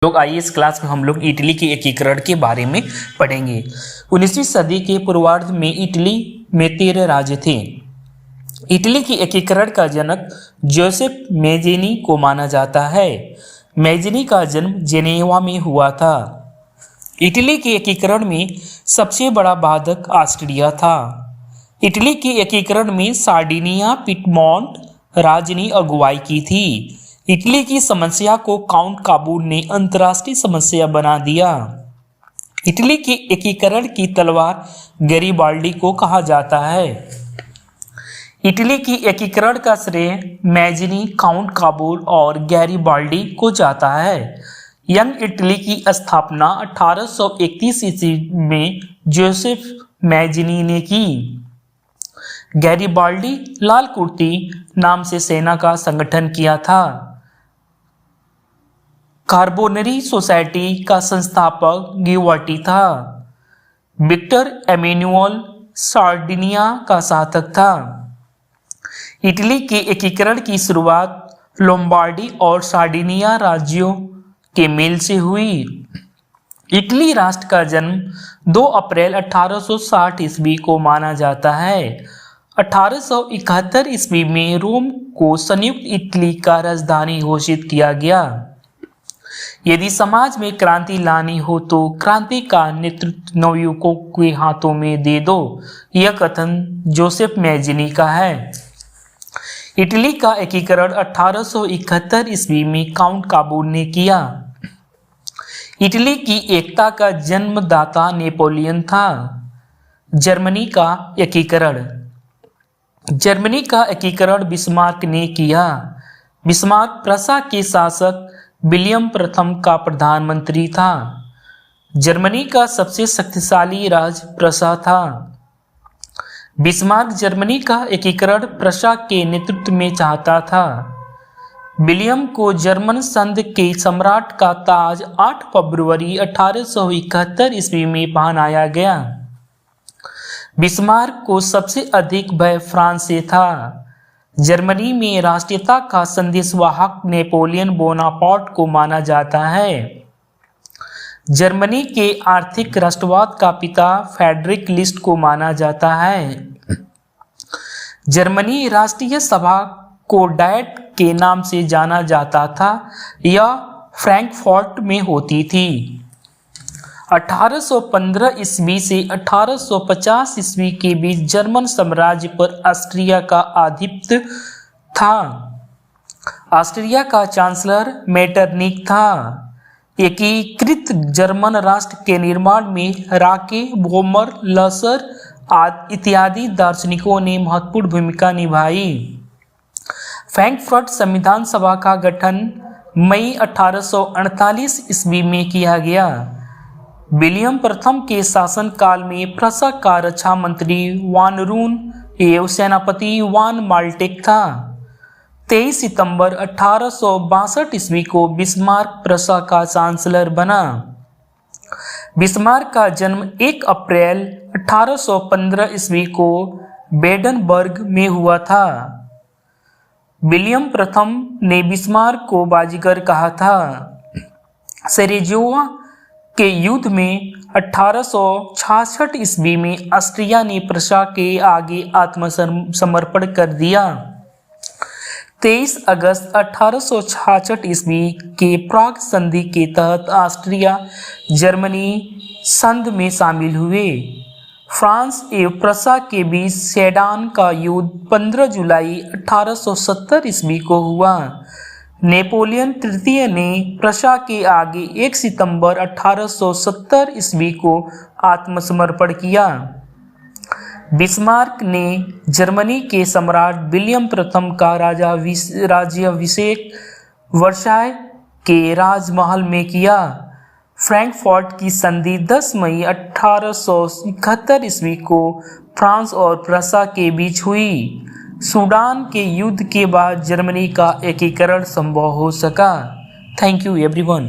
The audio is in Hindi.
लोग आइए इस क्लास में हम लोग इटली के एकीकरण के बारे में पढ़ेंगे। 19वीं सदी के पूर्वार्ध में इटली में 13 राज्य थे। इटली के एकीकरण का जनक जोसेफ मैज़िनी को माना जाता है। मैज़िनी का जन्म जेनेवा में हुआ था। इटली के एकीकरण में सबसे बड़ा बाधक ऑस्ट्रिया था। इटली के एकीकरण में सार्डिनिया पिटमॉन्ट राज्य ने अगुवाई की थी। इटली की समस्या को काउंट काबूल ने अंतर्राष्ट्रीय समस्या बना दिया। इटली के एकीकरण की तलवार गैरिबाल्डी को कहा जाता है। इटली की एकीकरण का श्रेय मैज़िनी, काउंट काबूल और गैरिबाल्डी को जाता है। यंग इटली की स्थापना 1831 ईस्वी में जोसेफ मैज़िनी ने की। गैरिबाल्डी लाल कुर्ती नाम से सेना का संगठन किया था। कार्बोनरी सोसाइटी का संस्थापक गिवाटी था। विक्टर एमेनुअल सार्डिनिया का शासक था। इटली के एकीकरण की शुरुआत लोम्बार्डी और सार्डिनिया राज्यों के मेल से हुई। इटली राष्ट्र का जन्म 2 अप्रैल 1860 ईस्वी को माना जाता है। 1871 ईस्वी में रोम को संयुक्त इटली का राजधानी घोषित किया गया। यदि समाज में क्रांति लानी हो तो क्रांति का नेतृत्व नवयुवकों के हाथों में दे दो, यह कथन जोसेफ मैज़िनी का है। इटली का एकीकरण 1871 ईस्वी में काउंट काबूल ने किया। इटली की एकता का जन्मदाता नेपोलियन था। जर्मनी का एकीकरण बिस्मार्क ने किया। बिस्मार्क प्रशा के शासक विलियम प्रथम का प्रधानमंत्री था। जर्मनी का सबसे शक्तिशाली राज्य प्रशा था। बिस्मार्क जर्मनी का एकीकरण प्रशा के नेतृत्व में चाहता था। विलियम को जर्मन संघ के सम्राट का ताज 8 फरवरी 1871 ईस्वी में पहनाया गया। बिस्मार्क को सबसे अधिक भय फ्रांस से था। जर्मनी में राष्ट्रीयता का संदेशवाहक नेपोलियन बोनापार्ट को माना जाता है। जर्मनी के आर्थिक राष्ट्रवाद का पिता फ्रेडरिक लिस्ट को माना जाता है। जर्मनी राष्ट्रीय सभा को डायट के नाम से जाना जाता था। यह फ्रैंकफर्ट में होती थी। 1815 ईस्वी से 1850 ईस्वी के बीच जर्मन साम्राज्य पर ऑस्ट्रिया का आधिपत्य था। ऑस्ट्रिया का चांसलर मेटरनिक था। एकीकृत जर्मन राष्ट्र के निर्माण में राके, बोमर, लसर इत्यादि दार्शनिकों ने महत्वपूर्ण भूमिका निभाई। फ्रैंकफर्ट संविधान सभा का गठन मई 1848 ईस्वी में किया गया। विलियम प्रथम के शासनकाल में प्रशा का रक्षा मंत्री वान रून एवं सेनापति वान माल्टेक था। 23 सितंबर 1862 ईस्वी को बिस्मार्क प्रशा का चांसलर बना। बिस्मार्क का जन्म 1 अप्रैल 1815 ईस्वी को बेडनबर्ग में हुआ था। विलियम प्रथम ने बिस्मार्क को बाजीगर कहा था। सेरेजोवा के युद्ध में 1866 ईस्वी में ऑस्ट्रिया ने प्रशा के आगे आत्मसमर्पण कर दिया। 23 अगस्त 1866 ईस्वी के प्राग संधि के तहत ऑस्ट्रिया जर्मनी संघ में शामिल हुए। फ्रांस एवं प्रशा के बीच सेडान का युद्ध 15 जुलाई 1870 ईस्वी को हुआ। नेपोलियन तृतीय ने प्रशा के आगे 1 सितंबर 1870 ईस्वी को आत्मसमर्पण किया। बिस्मार्क ने जर्मनी के सम्राट विलियम प्रथम का राज्याभिषेक वर्साय के राजमहल में किया। फ्रैंकफर्ट की संधि 10 मई 1871 ईस्वी को फ्रांस और प्रशा के बीच हुई। सूडान के युद्ध के बाद जर्मनी का एकीकरण संभव हो सका। Thank you everyone.